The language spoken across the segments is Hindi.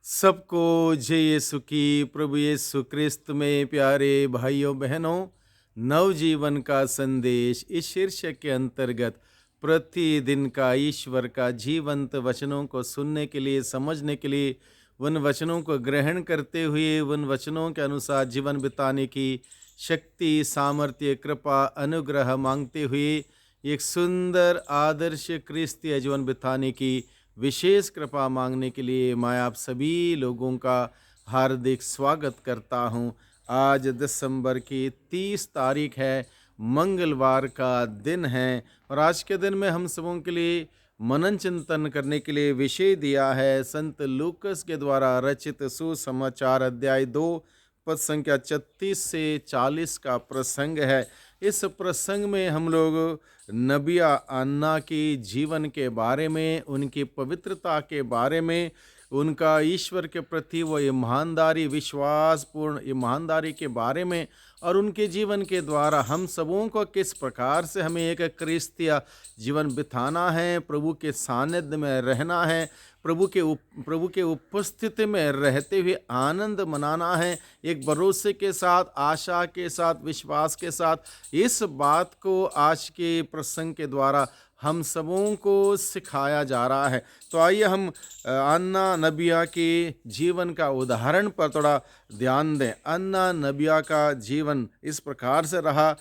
सबको जय यीशु की। प्रभु यीशु क्रिस्त में प्यारे भाइयों बहनों, नवजीवन का संदेश इस शीर्षक के अंतर्गत प्रतिदिन का ईश्वर का जीवंत वचनों को सुनने के लिए, समझने के लिए, उन वचनों को ग्रहण करते हुए उन वचनों के अनुसार जीवन बिताने की शक्ति, सामर्थ्य, कृपा, अनुग्रह मांगते हुए एक सुंदर आदर्श क्रिस्तीय जीवन बिताने की विशेष कृपा मांगने के लिए मैं आप सभी लोगों का हार्दिक स्वागत करता हूं। आज दिसंबर की 30 तारीख है, मंगलवार का दिन है और आज के दिन में हम सबों के लिए मनन चिंतन करने के लिए विषय दिया है संत लूकस के द्वारा रचित सुसमाचार अध्याय 2 पद संख्या 36 से 40 का प्रसंग है। इस प्रसंग में हम लोग नबिया अन्ना के जीवन के बारे में, उनकी पवित्रता के बारे में, उनका ईश्वर के प्रति वो ईमानदारी, विश्वासपूर्ण ईमानदारी के बारे में और उनके जीवन के द्वारा हम सबों को किस प्रकार से हमें एक क्रिस्तीय जीवन बिताना है, प्रभु के सानिध्य में रहना है, प्रभु के उपस्थिति में रहते हुए आनंद मनाना है, एक भरोसे के साथ, आशा के साथ, विश्वास के साथ। इस बात को आज के प्रसंग के द्वारा हम सबों को सिखाया जा रहा है। तो आइए हम अन्ना नबिया के जीवन का उदाहरण पर थोड़ा ध्यान दें। अन्ना नबिया का जीवन इस प्रकार से रहा।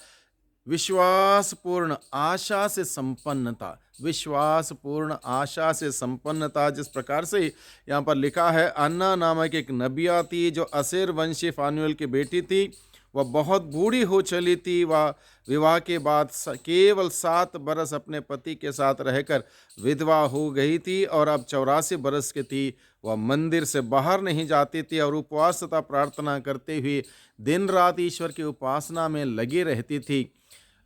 विश्वासपूर्ण आशा से संपन्नता, विश्वासपूर्ण आशा से संपन्नता, जिस प्रकार से यहाँ पर लिखा है, अन्ना नामक एक नबिया थी जो असेर वंशी फानुएल की बेटी थी। वह बहुत बूढ़ी हो चली थी। वह विवाह के बाद केवल 7 बरस अपने पति के साथ रहकर विधवा हो गई थी और अब 84 बरस की थी। वह मंदिर से बाहर नहीं जाती थी और उपवास तथा प्रार्थना करते हुए दिन रात ईश्वर की उपासना में लगी रहती थी।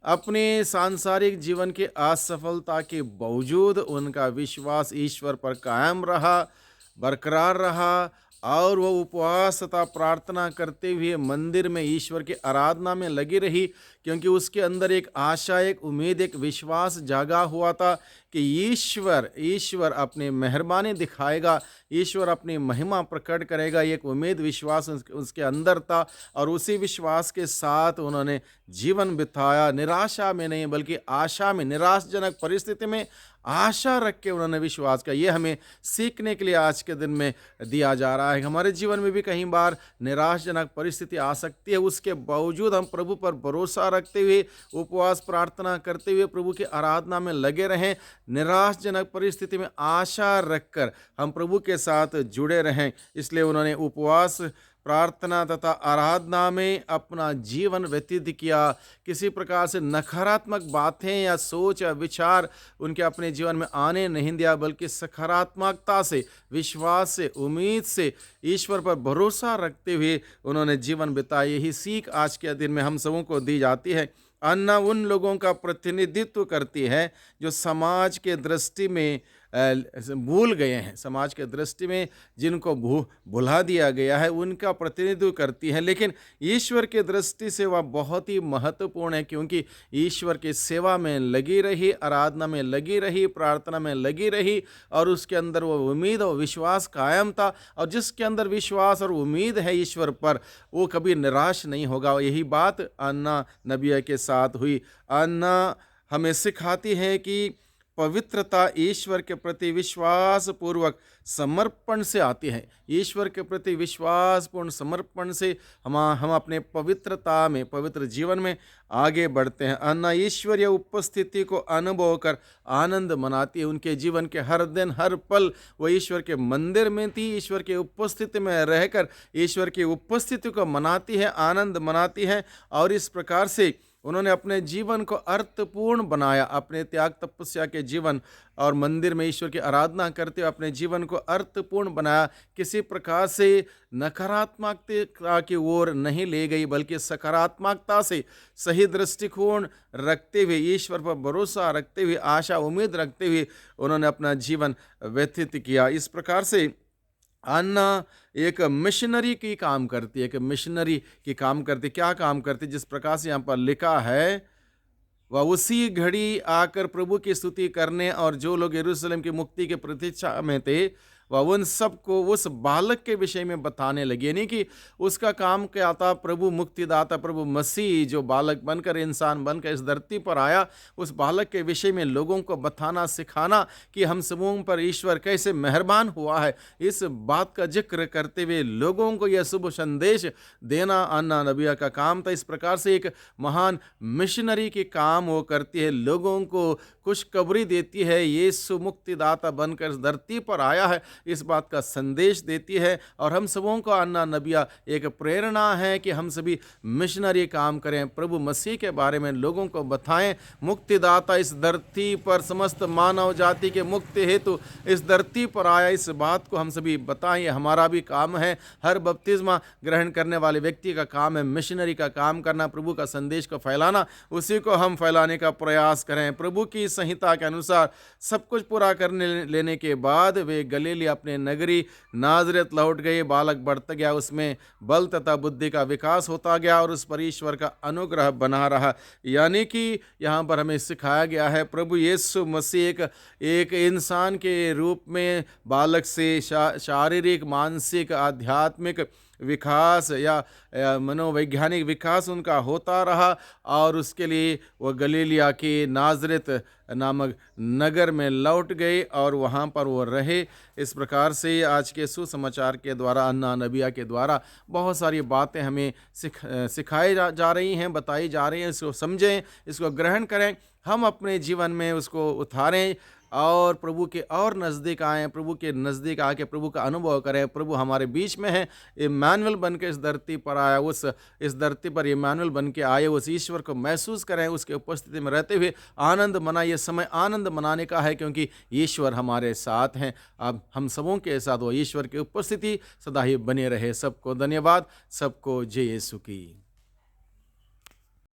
अपने सांसारिक जीवन के असफलता के बावजूद उनका विश्वास ईश्वर पर कायम रहा, बरकरार रहा और वह उपवास तथा प्रार्थना करते हुए मंदिर में ईश्वर की आराधना में लगी रही, क्योंकि उसके अंदर एक आशा, एक उम्मीद, एक विश्वास जागा हुआ था कि ईश्वर अपनी मेहरबानी दिखाएगा, ईश्वर अपनी महिमा प्रकट करेगा। एक उम्मीद, विश्वास उसके अंदर था और उसी विश्वास के साथ उन्होंने जीवन बिताया। निराशा में नहीं बल्कि आशा में, निराशजनक परिस्थिति में आशा रख के उन्होंने विश्वास किया। ये हमें सीखने के लिए आज के दिन में दिया जा रहा है। हमारे जीवन में भी कई बार निराशजनक परिस्थिति आ सकती है, उसके बावजूद हम प्रभु पर भरोसा रखते हुए, उपवास प्रार्थना करते हुए प्रभु की आराधना में लगे रहें। निराशजनक परिस्थिति में आशा रखकर हम प्रभु के साथ जुड़े रहें। इसलिए उन्होंने उपवास, प्रार्थना तथा आराधना में अपना जीवन व्यतीत किया। किसी प्रकार से नकारात्मक बातें या सोच या विचार उनके अपने जीवन में आने नहीं दिया, बल्कि सकारात्मकता से, विश्वास से, उम्मीद से, ईश्वर पर भरोसा रखते हुए उन्होंने जीवन बिताया। यही सीख आज के दिन में हम सबों को दी जाती है। अन्ना उन लोगों का प्रतिनिधित्व करती है जो समाज के दृष्टि में भूल गए हैं, समाज के दृष्टि में जिनको भुला दिया गया है, उनका प्रतिनिधित्व करती है। लेकिन ईश्वर के दृष्टि से वह बहुत ही महत्वपूर्ण है, क्योंकि ईश्वर की सेवा में लगी रही, आराधना में लगी रही, प्रार्थना में लगी रही और उसके अंदर वो उम्मीद और विश्वास कायम था। और जिसके अंदर विश्वास और उम्मीद है ईश्वर पर, वो कभी निराश नहीं होगा। यही बात अन्ना नबिया के साथ हुई। अन्ना हमें सिखाती है कि पवित्रता ईश्वर के प्रति विश्वास पूर्वक समर्पण से आती है। ईश्वर के प्रति विश्वासपूर्ण समर्पण से हम अपने पवित्रता में, पवित्र जीवन में आगे बढ़ते हैं। अन्ना ईश्वरीय उपस्थिति को अनुभव कर आनंद मनाती है। उनके जीवन के हर दिन, हर पल वो ईश्वर के मंदिर में थी, ईश्वर के उपस्थिति में रहकर ईश्वर की उपस्थिति को मनाती है, आनंद मनाती है। और इस प्रकार से उन्होंने अपने जीवन को अर्थपूर्ण बनाया। अपने त्याग तपस्या के जीवन और मंदिर में ईश्वर की आराधना करते हुए अपने जीवन को अर्थपूर्ण बनाया। किसी प्रकार से नकारात्मकता की ओर नहीं ले गई, बल्कि सकारात्मकता से, सही दृष्टिकोण रखते हुए, ईश्वर पर भरोसा रखते हुए, आशा उम्मीद रखते हुए उन्होंने अपना जीवन व्यतीत किया। इस प्रकार से अन्ना एक मिशनरी की काम करती है, एक मिशनरी की काम करती। क्या काम करती? जिस प्रकार से यहाँ पर लिखा है, वह उसी घड़ी आकर प्रभु की स्तुति करने और जो लोग यरूशलेम की मुक्ति के प्रतीक्षा में थे वह उन सबको उस बालक के विषय में बताने लगी। यानी कि उसका काम क्या था, प्रभु मुक्तिदाता प्रभु मसीह जो बालक बनकर, इंसान बनकर इस धरती पर आया, उस बालक के विषय में लोगों को बताना, सिखाना कि हम सबों पर ईश्वर कैसे मेहरबान हुआ है। इस बात का जिक्र करते हुए लोगों को यह शुभ संदेश देना अन्ना नबिया का काम था। इस प्रकार से एक महान मिशनरी के काम वो करती है, लोगों को खुशखबरी देती है, यीशु मुक्तिदाता बनकर धरती पर आया है, इस बात का संदेश देती है। और हम सबों को अन्ना नबिया एक प्रेरणा है कि हम सभी मिशनरी काम करें, प्रभु मसीह के बारे में लोगों को बताएं। मुक्तिदाता इस धरती पर समस्त मानव जाति के मुक्ति हेतु इस धरती पर आया, इस बात को हम सभी बताएं। हमारा भी काम है, हर बपतिस्मा ग्रहण करने वाले व्यक्ति का काम है मिशनरी का काम करना, प्रभु का संदेश को फैलाना, उसी को हम फैलाने का प्रयास करें। प्रभु की संहिता के अनुसार सब कुछ पूरा करने लेने के बाद वे गलीली अपने नगरी नाजरेत लौट गए। बालक बढ़ता गया, उसमें बल तथा बुद्धि का विकास होता गया और उस पर ईश्वर का अनुग्रह बना रहा। यानी कि यहाँ पर हमें सिखाया गया है प्रभु यीशु मसीह एक इंसान के रूप में बालक से शारीरिक, मानसिक, आध्यात्मिक विकास या मनोवैज्ञानिक विकास उनका होता रहा और उसके लिए वह गलीलिया के नाजरेत नामक नगर में लौट गए और वहाँ पर वो रहे। इस प्रकार से आज के सुसमाचार के द्वारा, अन्ना नबिया के द्वारा बहुत सारी बातें हमें सिखाई जा रही हैं, बताई जा रही हैं। इसको समझें, इसको ग्रहण करें, हम अपने जीवन में उसको उतारें और प्रभु के और नज़दीक आएँ, प्रभु के नज़दीक आके प्रभु का अनुभव करें। प्रभु हमारे बीच में है, इम्मानुएल बन के इस धरती पर आया, इस धरती पर इम्मानुएल बन के आए, उस ईश्वर को महसूस करें, उसके उपस्थिति में रहते हुए आनंद मनाइए। समय आनंद मनाने का है क्योंकि ईश्वर हमारे साथ हैं। अब हम सबों के साथ वो ईश्वर की उपस्थिति सदा ही बने रहे। सबको धन्यवाद, सबको जय यीशु की।